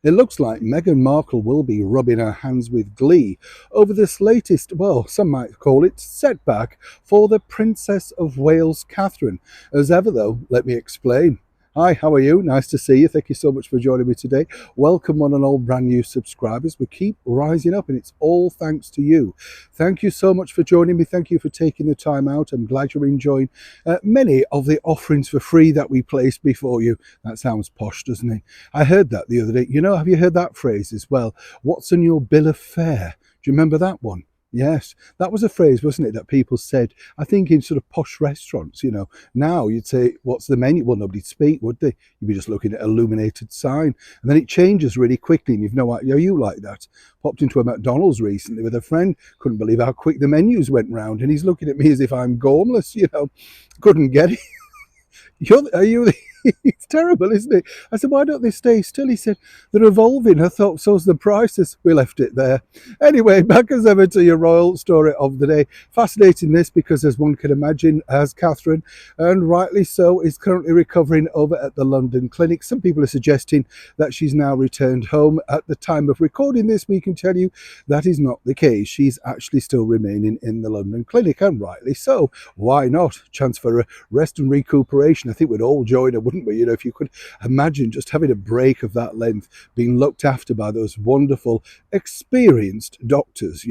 It looks like Meghan Markle will be rubbing her hands with glee over this latest, well, some might call it setback for the Princess of Wales, Catherine. As ever, though, let me explain. Hi, how are you? Nice to see you. Thank you so much for joining me today. Welcome, one and all brand new subscribers. We keep rising up, and it's all thanks to you. Thank you so much for joining me. Thank you for taking the time out. I'm glad you're enjoying many of the offerings for free that we place before you. That sounds posh, doesn't it? I heard that the other day. Have you heard that phrase as well? What's on your bill of fare? Do you remember that one? Yes, that was a phrase, wasn't it, that people said, I think in sort of posh restaurants. Now you'd say, what's the menu? Well, nobody'd speak, would they? You'd be just looking at an illuminated sign. And then it changes really quickly, and you've no idea. You like that? Popped into a McDonald's recently with a friend, couldn't believe how quick the menus went round, and he's looking at me as if I'm gormless. Couldn't get it. Are you the it's terrible, isn't it? I said, why don't they stay still? He said, they're evolving. I thought, so's the prices. We left it there. Anyway, back as ever to your royal story of the day. Fascinating this because, as one can imagine, as Catherine, and rightly so, is currently recovering over at the London clinic. Some people are suggesting that she's now returned home. At the time of recording this, we can tell you that is not the case. She's actually still remaining in the London clinic, and rightly so. Why not? Chance for a rest and recuperation. I think we'd all join her, wouldn't we? If you could imagine just having a break of that length, being looked after by those wonderful, experienced doctors.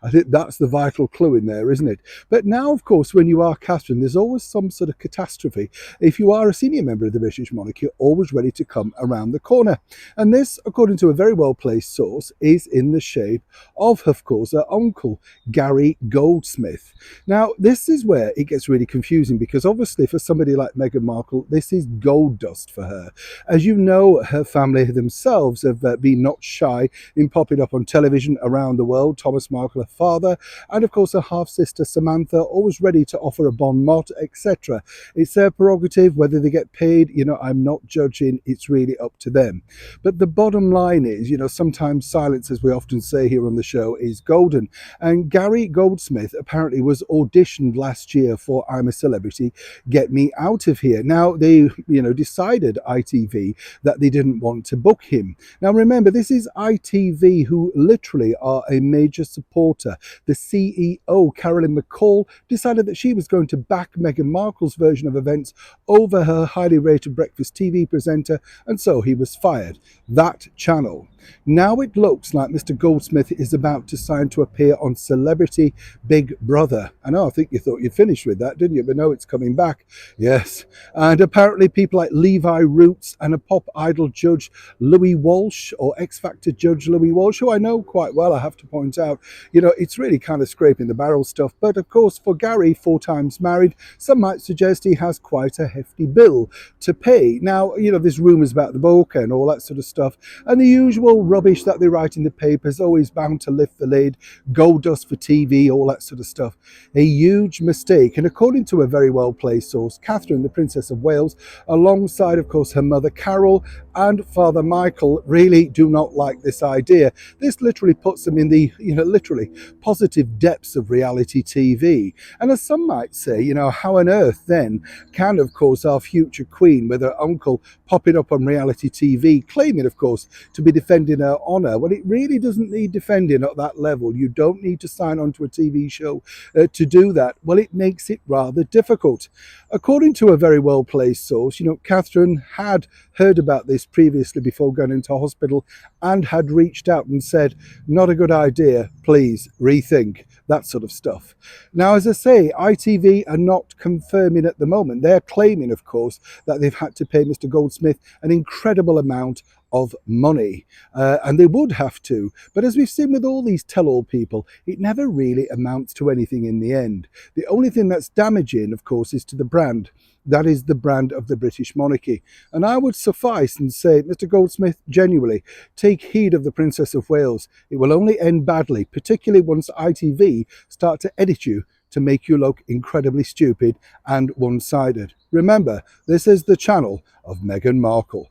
I think that's the vital clue in there, isn't it? But now, of course, when you are Catherine, there's always some sort of catastrophe. If you are a senior member of the British monarch, you're always ready to come around the corner. And this, according to a very well-placed source, is in the shape of course, her uncle, Gary Goldsmith. Now, this is where it gets really confusing because obviously for somebody like Meghan Markle, this is gold dust for her. As you know, her family themselves have been not shy in popping up on television around the world. Thomas Markle, her father, and of course her half-sister Samantha, always ready to offer a bon mot, etc. It's their prerogative whether they get paid. I'm not judging. It's really up to them. But the bottom line is, sometimes silence, as we often say here on the show, is golden. And Gary Goldsmith apparently was auditioned last year for I'm a Celebrity, Get Me Out of Here. Now, they decided, ITV, that they didn't want to book him. Now remember, this is ITV, who literally are a major supporter. The CEO, Carolyn McCall, decided that she was going to back Meghan Markle's version of events over her highly rated breakfast TV presenter, and so he was fired. That channel. Now it looks like Mr. Goldsmith is about to sign to appear on Celebrity Big Brother. I think you thought you'd finished with that, didn't you? But no, it's coming back. Yes. And apparently people like Levi Roots and a pop idol judge, Louis Walsh, or X Factor judge Louis Walsh, who I know quite well, I have to point out. It's really kind of scraping the barrel stuff. But of course, for Gary, 4 times married, some might suggest he has quite a hefty bill to pay. Now, there's rumours about the book and all that sort of stuff. And the usual rubbish that they write in the papers, always bound to lift the lid, gold dust for TV, all that sort of stuff. A huge mistake. And according to a very well-placed source, Catherine, the Princess of Wales, alongside, of course, her mother Carol and Father Michael, really do not like this idea. This literally puts them in the, literally positive depths of reality TV. And as some might say, how on earth then can, of course, our future queen, with her uncle popping up on reality TV, claiming, of course, to be defending her honour? Well, it really doesn't need defending at that level. You don't need to sign on to a TV show to do that. Well, it makes it rather difficult. According to a very well-placed source, Catherine had heard about this previously before going into hospital and had reached out and said, not a good idea, please rethink, that sort of stuff. Now, as I say, ITV are not confirming at the moment. They're claiming, of course, that they've had to pay Mr. Goldsmith an incredible amount of money, and they would have to. But as we've seen with all these tell-all people, it never really amounts to anything in the end. The only thing that's damaging, of course, is to the brand. That is the brand of the British monarchy. And I would suffice and say, Mr. Goldsmith, genuinely, take heed of the Princess of Wales. It will only end badly, particularly once ITV start to edit you to make you look incredibly stupid and one-sided. Remember, this is the channel of Meghan Markle.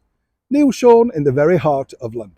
Neil Sean in the very heart of London.